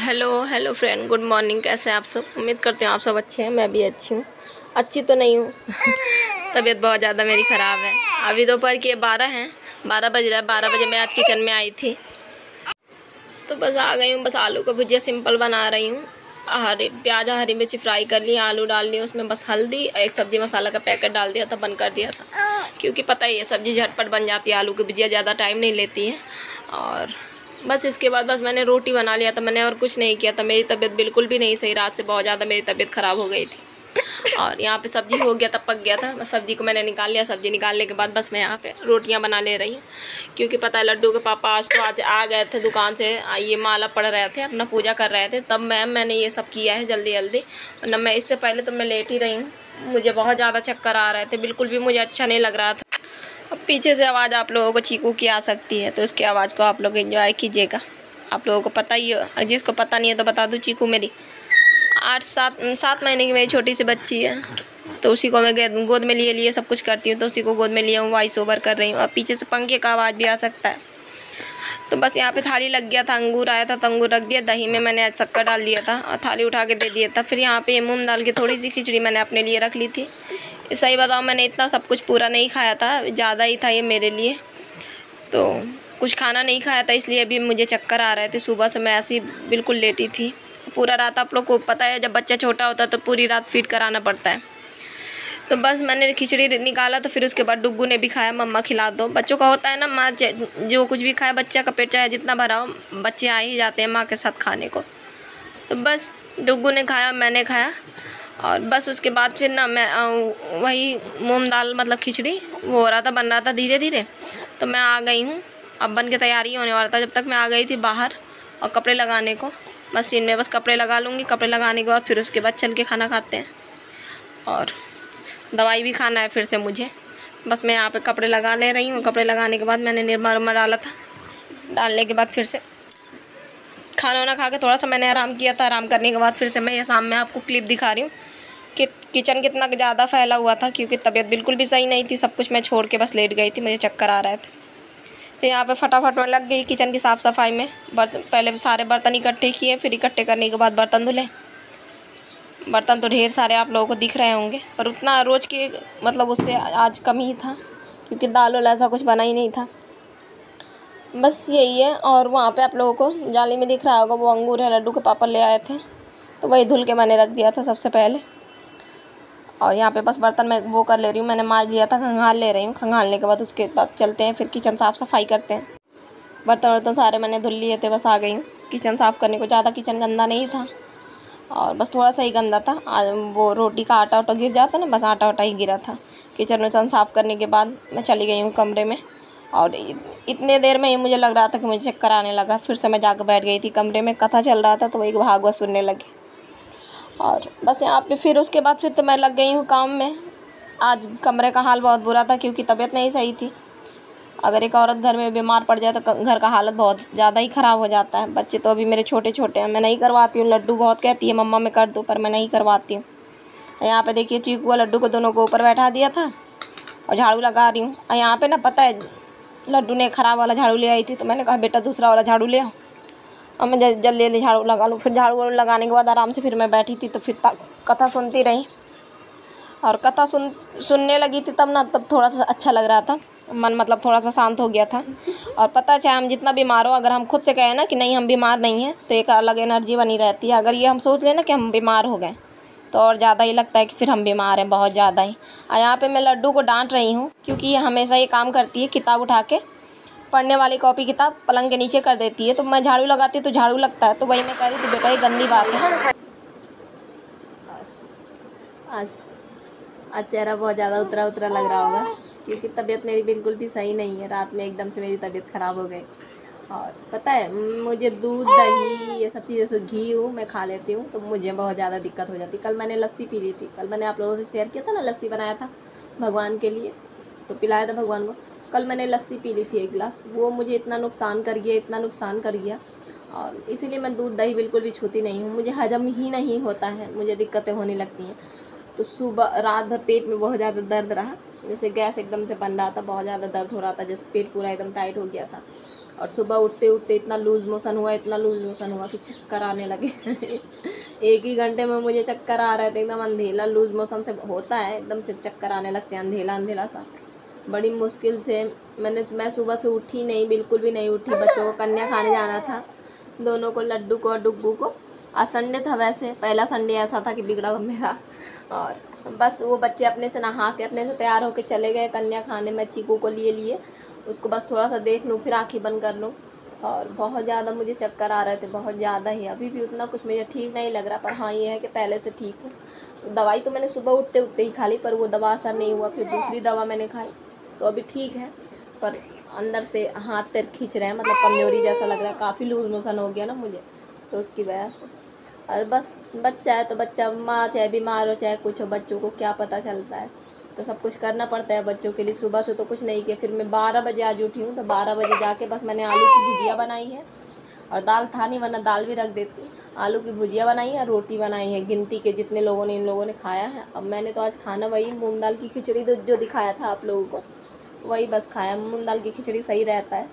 Hello hello friend, good morning. कैसे हैं आप सब? उम्मीद करते हैं आप सब अच्छे हैं। मैं भी अच्छी हूँ। अच्छी तो नहीं हूँ तबीयत बहुत ज़्यादा मेरी ख़राब है। अभी दोपहर के 12 हैं, 12 बज रहा है। 12 बजे मैं आज किचन में आई थी तो बस आ गई हूँ। बस आलू का भुजिया सिंपल बना रही हूँ। प्याज हरी मिर्ची फ्राई कर ली, आलू डाल ली, उसमें बस हल्दी, एक सब्ज़ी मसाला का पैकेट डाल दिया था, बंद कर दिया था, क्योंकि पता ही है सब्ज़ी झटपट बन जाती है। आलू की भुजिया ज़्यादा टाइम नहीं लेती है। और बस इसके बाद बस मैंने रोटी बना लिया था मैंने, और कुछ नहीं किया था। मेरी तबीयत बिल्कुल भी नहीं सही, रात से बहुत ज़्यादा मेरी तबीयत ख़राब हो गई थी। और यहाँ पे सब्ज़ी हो गया था, पक गया था। बस सब्ज़ी को मैंने निकाल लिया। सब्ज़ी निकालने के बाद बस मैं यहाँ पे रोटियाँ बना ले रही हूँ, क्योंकि पता है लड्डू के पापा आज आ गए थे दुकान से। ये माला पढ़ रहे थे, अपना पूजा कर रहे थे, तब मैंने ये सब किया है जल्दी जल्दी। वरना मैं इससे पहले तो मैं लेट ही रही हूँ। मुझे बहुत ज़्यादा चक्कर आ रहे थे, बिल्कुल भी मुझे अच्छा नहीं लग रहा था। अब पीछे से आवाज़ आप लोगों को चीकू की आ सकती है, तो उसकी आवाज़ को आप लोग एंजॉय कीजिएगा। आप लोगों को पता ही है, जिसको पता नहीं है तो बता दूँ, चीकू मेरी 7 महीने की मेरी छोटी सी बच्ची है। तो उसी को मैं गोद में लिए सब कुछ करती हूँ, तो उसी को गोद में लिया हूँ, वॉइस ओवर कर रही हूँ। और पीछे से पंखे का आवाज़ भी आ सकता है। तो बस यहाँ पे थाली लग गया था, अंगूर आया था तो अंगूर रख दिया, दही में मैंने शक्कर डाल दिया था और थाली उठा के दे दिया था। फिर यहाँ पे मूंग दाल की थोड़ी सी खिचड़ी मैंने अपने लिए रख ली थी। सही बताऊँ, मैंने इतना सब कुछ पूरा नहीं खाया था, ज़्यादा ही था ये मेरे लिए। तो कुछ खाना नहीं खाया था, इसलिए अभी मुझे चक्कर आ रहे थे। सुबह से मैं ऐसी बिल्कुल लेटी थी पूरा रात। आप लोग को पता है, जब बच्चा छोटा होता है तो पूरी रात फीड कराना पड़ता है। तो बस मैंने खिचड़ी निकाला, तो फिर उसके बाद डुग्गू ने भी खाया। मम्मा खिला दो, बच्चों का होता है ना, माँ जो कुछ भी खाए, बच्चा का पेट चाहे जितना भरा हो, बच्चे आ ही जाते हैं माँ के साथ खाने को। तो बस डुग्गू ने खाया, मैंने खाया, और बस उसके बाद फिर ना मैं वही मूंग दाल मतलब खिचड़ी वो हो रहा था, बन रहा था धीरे धीरे। तो मैं आ गई हूँ, अब बन के तैयारी होने वाला था। जब तक मैं आ गई थी बाहर और कपड़े लगाने को मशीन में, बस कपड़े लगा लूँगी। कपड़े लगाने के बाद फिर उसके बाद चल के खाना खाते हैं, और दवाई भी खाना है फिर से मुझे। बस मैं यहाँ पे कपड़े लगा ले रही हूँ। कपड़े लगाने के बाद मैंने निरमा उरमा डाला था, डालने के बाद फिर से खाना वाना खा के थोड़ा सा मैंने आराम किया था। आराम करने के बाद फिर से मैं ये सामने आपको क्लिप दिखा रही हूँ कि किचन कितना ज़्यादा फैला हुआ था, क्योंकि तबीयत बिल्कुल भी सही नहीं थी। सब कुछ मैं छोड़ के बस लेट गई थी, मुझे चक्कर आ रहे थे। तो यहाँ पे फटाफट में लग गई किचन की साफ़ सफाई में। पहले सारे बर्तन इकट्ठे किए, फिर इकट्ठे करने के बाद बर्तन धुले। बर्तन तो ढेर सारे आप लोगों को दिख रहे होंगे, पर उतना रोज़ के मतलब उससे आज कम ही था, क्योंकि दाल वाल ऐसा कुछ बना ही नहीं था। बस यही है। और वहाँ पे आप लोगों को जाली में दिख रहा होगा, वो अंगूर है, लड्डू के पापा ले आए थे, तो वही धुल के मैंने रख दिया था सबसे पहले। और यहाँ पे बस बर्तन मैं वो कर ले रही हूँ, मैंने मांज लिया था, खंगाल ले रही हूँ। खंगालने के बाद उसके बाद चलते हैं, फिर किचन साफ़ सफाई करते हैं। बर्तन सारे मैंने धुल लिए थे, बस आ गई हूँ किचन साफ़ करने को। ज़्यादा किचन गंदा नहीं था, और बस थोड़ा सा ही गंदा था। वो रोटी का आटा वाटा गिर जाता ना, बस आटा वाटा ही गिरा था। किचन में साफ़ करने के बाद मैं चली गई हूँ कमरे में, और इतने देर में ही मुझे लग रहा था कि मुझे चक्कर आने लगा। फिर से मैं जाकर बैठ गई थी कमरे में, कथा चल रहा था तो वही भागवत सुनने लगी। और बस यहाँ पे फिर उसके बाद फिर तो मैं लग गई हूँ काम में। आज कमरे का हाल बहुत बुरा था, क्योंकि तबीयत नहीं सही थी। अगर एक औरत घर में बीमार पड़ जाए तो घर का हालत बहुत ज़्यादा ही ख़राब हो जाता है। बच्चे तो अभी मेरे छोटे छोटे हैं, मैं नहीं करवाती हूँ। लड्डू बहुत कहती है मम्मा मैं कर दूँ, पर मैं नहीं करवाती हूँ। यहाँ पे देखिए, चीकू और लड्डू को दोनों को ऊपर बैठा दिया था और झाड़ू लगा रही हूँ। और यहाँ पे ना पता है, लड्डू ने ख़राब वाला झाड़ू ले आई थी, तो मैंने कहा बेटा दूसरा वाला झाड़ू ले आओ, और मैं जल्दी जल्दी झाड़ू लगा लूँ। फिर झाड़ू वाड़ू लगाने के बाद आराम से फिर मैं बैठी थी, तो फिर कथा सुनती रही। और कथा सुनने लगी थी तब ना, तब थोड़ा सा अच्छा लग रहा था, मन मतलब थोड़ा सा शांत हो गया था। और पता है, चाहे हम जितना बीमार हो, अगर हम खुद से कहें ना कि नहीं हम बीमार नहीं हैं, तो एक अलग एनर्जी बनी रहती है। अगर ये हम सोच लें ना कि हम बीमार हो गए, तो और ज़्यादा ही लगता है कि फिर हम बीमार हैं, बहुत ज़्यादा ही। और यहाँ पे मैं लड्डू को डांट रही हूँ, क्योंकि ये हमेशा ये काम करती है, किताब उठा के पढ़ने वाली कॉपी किताब पलंग के नीचे कर देती है। तो मैं झाड़ू लगाती हूँ तो झाड़ू लगता है, तो वही मैं कह रही थी बेटा ये गंदी बात है। आज चेहरा बहुत ज़्यादा उतरा उतरा लग रहा होगा, क्योंकि तबीयत मेरी बिल्कुल भी सही नहीं है। रात में एकदम से मेरी तबीयत ख़राब हो गई। और पता है, मुझे दूध दही ये सब चीज़ें, जैसे घी मैं खा लेती हूँ, तो मुझे बहुत ज़्यादा दिक्कत हो जाती। कल मैंने लस्सी पी ली थी, कल मैंने आप लोगों से शेयर किया था ना, लस्सी बनाया था भगवान के लिए, तो पिलाया था भगवान को। कल मैंने लस्सी पी ली थी 1 गिलास, वो मुझे इतना नुकसान कर गया, इतना नुकसान कर गया। और इसीलिए मैं दूध दही बिल्कुल भी छूती नहीं हूँ। मुझे हजम ही नहीं होता है, मुझे दिक्कतें होने लगती हैं। तो सुबह रात भर पेट में बहुत ज़्यादा दर्द रहा, जैसे गैस एकदम से बन रहा था, बहुत ज़्यादा दर्द हो रहा था, जैसे पेट पूरा एकदम टाइट हो गया था। और सुबह उठते उठते इतना लूज़ मोशन हुआ, इतना लूज़ मोशन हुआ कि चक्कर आने लगे। एक ही घंटे में मुझे चक्कर आ रहे थे, एकदम अंधेला लूज़ मोशन से होता है, एकदम से चक्कर आने लगते हैं, अंधेला अंधेला सा। बड़ी मुश्किल से मैं सुबह से उठी नहीं, बिल्कुल भी नहीं उठी। बच्चों को कन्या खाने जाना था, दोनों को, लड्डू को और डुग्गू को। आज संडे था, वैसे पहला संडे ऐसा था कि बिगड़ा मेरा। और बस वो बच्चे अपने से नहा के अपने से तैयार होके चले गए कन्या खाने। मैं चीकू को लिए उसको बस थोड़ा सा देख लूँ, फिर आँखें बंद कर लूँ। और बहुत ज़्यादा मुझे चक्कर आ रहे थे, बहुत ज़्यादा ही। अभी भी उतना कुछ मुझे ठीक नहीं लग रहा, पर हाँ ये है कि पहले से ठीक हूँ। दवाई तो मैंने सुबह उठते उठते ही खा ली, पर वो दवा असर नहीं हुआ। फिर दूसरी दवा मैंने खाई तो अभी ठीक है, पर अंदर से हाथ पैर खींच रहे हैं, मतलब कमजोरी जैसा लग रहा है। काफ़ी लूज मोशन हो गया ना मुझे, तो उसकी वजह से। और बस बच्चा है तो बच्चा, माँ चाहे बीमार हो चाहे कुछ हो, बच्चों को क्या पता चलता है। तो सब कुछ करना पड़ता है बच्चों के लिए। सुबह से तो कुछ नहीं किया। फिर मैं 12 बजे आज उठी हूँ, तो 12 बजे जाके बस मैंने आलू की भुजिया बनाई है, और दाल था नहीं, वरना दाल भी रख देती। आलू की भुजिया बनाई है, रोटी बनाई है, गिनती के जितने लोगों ने, इन लोगों ने खाया है। अब मैंने तो आज खाना वही मूंग दाल की खिचड़ी जो दिखाया था आप लोगों को, वही बस खाया। मूंग दाल की खिचड़ी सही रहता है,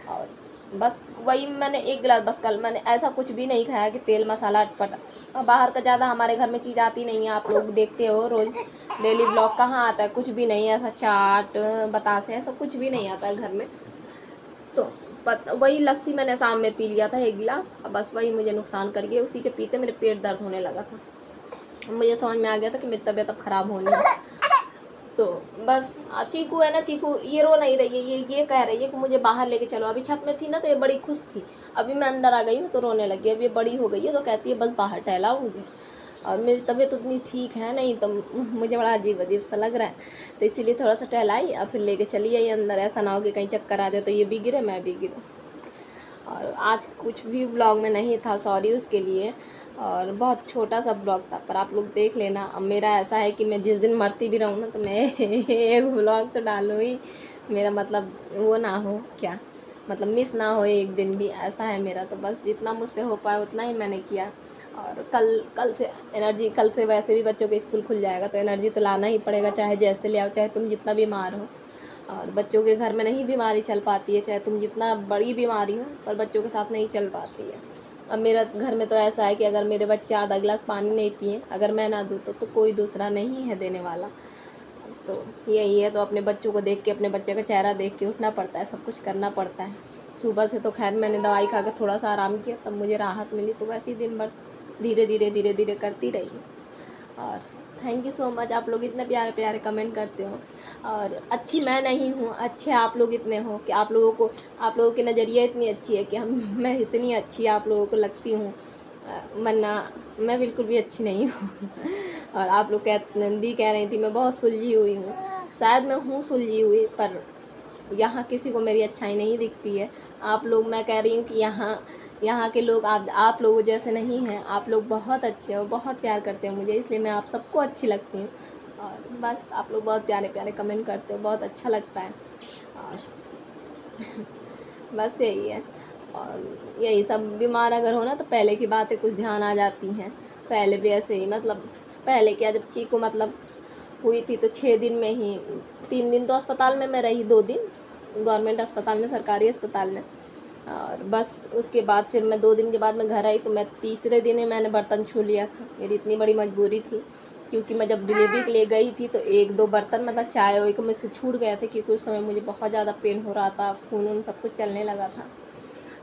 और बस वही मैंने 1 गिलास, बस कल मैंने ऐसा कुछ भी नहीं खाया कि तेल मसाला अटपट। बाहर का ज़्यादा हमारे घर में चीज़ आती नहीं है, आप लोग देखते हो रोज़ डेली ब्लॉग, कहाँ आता है, कुछ भी नहीं है ऐसा। चाट बतासे ऐसा कुछ भी नहीं आता है घर में। तो वही लस्सी मैंने शाम में पी लिया था 1 गिलास, बस वही मुझे नुकसान कर गया। उसी के पीते मेरे पेट दर्द होने लगा था। मुझे समझ में आ गया था कि मेरी तबीयत अब ख़राब होनी है। तो बस चीकू है ना, चीकू ये रो नहीं रही है, ये कह रही है कि मुझे बाहर लेके चलो। अभी छत में थी ना तो ये बड़ी खुश थी, अभी मैं अंदर आ गई हूँ तो रोने लगी। अब ये बड़ी हो गई है तो कहती है बस बाहर टहलाऊँगी। और मेरी तबीयत उतनी ठीक है नहीं, तो मुझे बड़ा अजीब अजीब सा लग रहा है, तो इसीलिए थोड़ा सा टहलाई और फिर लेके चली आई अंदर। ऐसा ना हो कि कहीं चक्कर आ जाए तो ये भी गिरे मैं भी गिरूँ। और आज कुछ भी ब्लॉग में नहीं था, सॉरी उसके लिए। और बहुत छोटा सा ब्लॉग था, पर आप लोग देख लेना। अब मेरा ऐसा है कि मैं जिस दिन मरती भी रहूँ ना तो मैं एक ब्लॉग तो डालूँ ही, मेरा मतलब वो ना हो, क्या मतलब मिस ना हो एक दिन भी, ऐसा है मेरा। तो बस जितना मुझसे हो पाया उतना ही मैंने किया। और कल से एनर्जी, कल से वैसे भी बच्चों के स्कूल खुल जाएगा तो एनर्जी तो लाना ही पड़ेगा, चाहे जैसे ले आओ, चाहे तुम जितना बीमार हो। और बच्चों के घर में नहीं बीमारी चल पाती है, चाहे तुम जितना बड़ी बीमारी हो, पर बच्चों के साथ नहीं चल पाती है। अब मेरा घर में तो ऐसा है कि अगर मेरे बच्चे आधा गिलास पानी नहीं पिए, अगर मैं ना दूँ तो कोई दूसरा नहीं है देने वाला। तो यही है, तो अपने बच्चों को देख के, अपने बच्चे का चेहरा देख के उठना पड़ता है, सब कुछ करना पड़ता है। सुबह से तो खैर मैंने दवाई खा के थोड़ा सा आराम किया, तब मुझे राहत मिली। तो वैसे ही दिन भर धीरे धीरे करती रही। और थैंक यू सो मच, आप लोग इतने प्यारे प्यारे कमेंट करते हो। और अच्छी मैं नहीं हूँ, अच्छे आप लोग इतने हो कि आप लोगों की नज़रिया इतनी अच्छी है कि मैं इतनी अच्छी आप लोगों को लगती हूँ, वरना मैं बिल्कुल भी अच्छी नहीं हूँ। और आप लोग नंदी कह रही थी मैं बहुत सुलझी हुई हूँ, शायद मैं हूँ सुलझी हुई, पर यहाँ किसी को मेरी अच्छाई नहीं दिखती है। आप लोग, मैं कह रही हूँ कि यहाँ के लोग आप लोगों जैसे नहीं हैं। आप लोग बहुत अच्छे हो, बहुत प्यार करते हो मुझे, इसलिए मैं आप सबको अच्छी लगती हूँ। और बस आप लोग बहुत प्यारे प्यारे कमेंट करते हो, बहुत अच्छा लगता है। और बस यही है। और यही सब, बीमार अगर हो ना तो पहले की बातें कुछ ध्यान आ जाती हैं। पहले भी ऐसे ही, मतलब पहले क्या, जब चीकू मतलब हुई थी तो 6 दिन में ही, 3 दिन तो अस्पताल में मैं रही, 2 दिन गवर्नमेंट अस्पताल में, सरकारी अस्पताल में। और बस उसके बाद फिर मैं 2 दिन के बाद मैं घर आई, तो मैं तीसरे दिन ही मैंने बर्तन छू लिया था। मेरी इतनी बड़ी मजबूरी थी, क्योंकि मैं जब डिलीवरी के लिए गई थी तो 1-2 बर्तन मतलब चाय वाय को मुझसे छूट गया था, क्योंकि उस समय मुझे बहुत ज़्यादा पेन हो रहा था, खून सब कुछ चलने लगा था।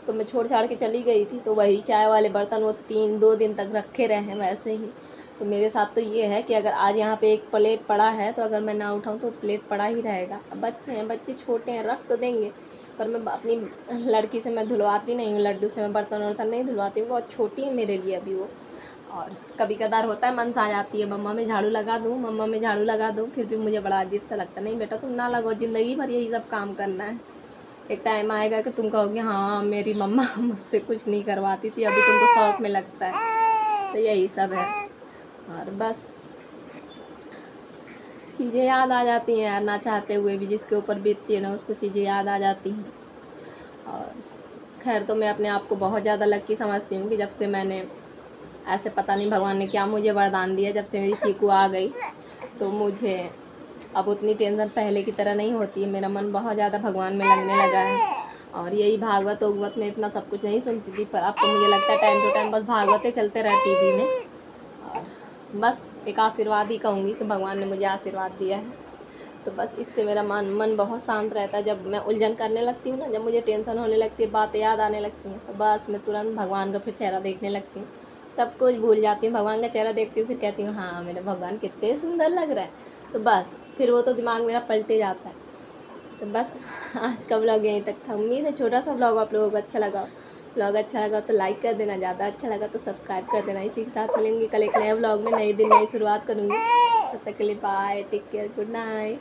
तो मैं छोड़ छाड़ के चली गई थी, तो वही चाय वाले बर्तन वो 2 दिन तक रखे रहे हैं वैसे ही। तो मेरे साथ तो ये है कि अगर आज यहाँ पे एक प्लेट पड़ा है तो अगर मैं ना उठाऊँ तो प्लेट पड़ा ही रहेगा। अब बच्चे हैं, बच्चे छोटे हैं, रख तो देंगे, पर मैं अपनी लड़की से मैं धुलवाती नहीं हूँ, लड्डू से मैं बर्तन वर्तन नहीं धुलवाती हूँ, बहुत छोटी है मेरे लिए अभी वो। और कभी कदार होता है, मन सा आ जाती है, मम्मा मैं झाड़ू लगा दूँ, मम्मा मैं झाड़ू लगा दूँ, फिर भी मुझे बड़ा अजीब सा लगता है। नहीं बेटा तुम ना लगाओ, ज़िंदगी भर यही सब काम करना है। एक टाइम आएगा कि तुम कहोगे हाँ मेरी मम्मा मुझसे कुछ नहीं करवाती थी, अभी तुमको शौक में लगता है। तो यही सब है। और बस चीज़ें याद आ जाती हैं यार, ना चाहते हुए भी, जिसके ऊपर बीतती है ना उसको चीज़ें याद आ जाती हैं। और खैर, तो मैं अपने आप को बहुत ज़्यादा लक्की समझती हूँ कि जब से मैंने, ऐसे पता नहीं भगवान ने क्या मुझे वरदान दिया, जब से मेरी चीकू आ गई तो मुझे अब उतनी टेंशन पहले की तरह नहीं होती है। मेरा मन बहुत ज़्यादा भगवान में लगने लगा है। और यही भागवत उगवत में इतना सब कुछ नहीं सुनती थी, पर अब तो मुझे लगता है टाइम टू टाइम बस भागवतें चलते रहे टीवी में। और बस एक आशीर्वाद ही कहूँगी कि भगवान ने मुझे आशीर्वाद दिया है, तो बस इससे मेरा मन बहुत शांत रहता है। जब मैं उलझन करने लगती हूँ ना, जब मुझे टेंशन होने लगती है, बातें याद आने लगती हैं, तो बस मैं तुरंत भगवान का फिर चेहरा देखने लगती हूँ, सब कुछ भूल जाती हूँ, भगवान का चेहरा देखती हूँ, फिर कहती हूँ हाँ मेरे भगवान कितने सुंदर लग रहा है। तो बस फिर वो तो दिमाग मेरा पलटे जाता है। तो बस आज का व्लॉग यहीं तक था। उम्मीद है छोटा सा व्लॉग आप लोगों को अच्छा लगा। व्लॉग अच्छा लगा तो लाइक कर देना, ज़्यादा अच्छा लगा तो सब्सक्राइब कर देना। इसी के साथ मिलेंगे कल एक नए व्लॉग में, नए दिन नई शुरुआत करूँगी। तब तक के लिए bye, take care, good night.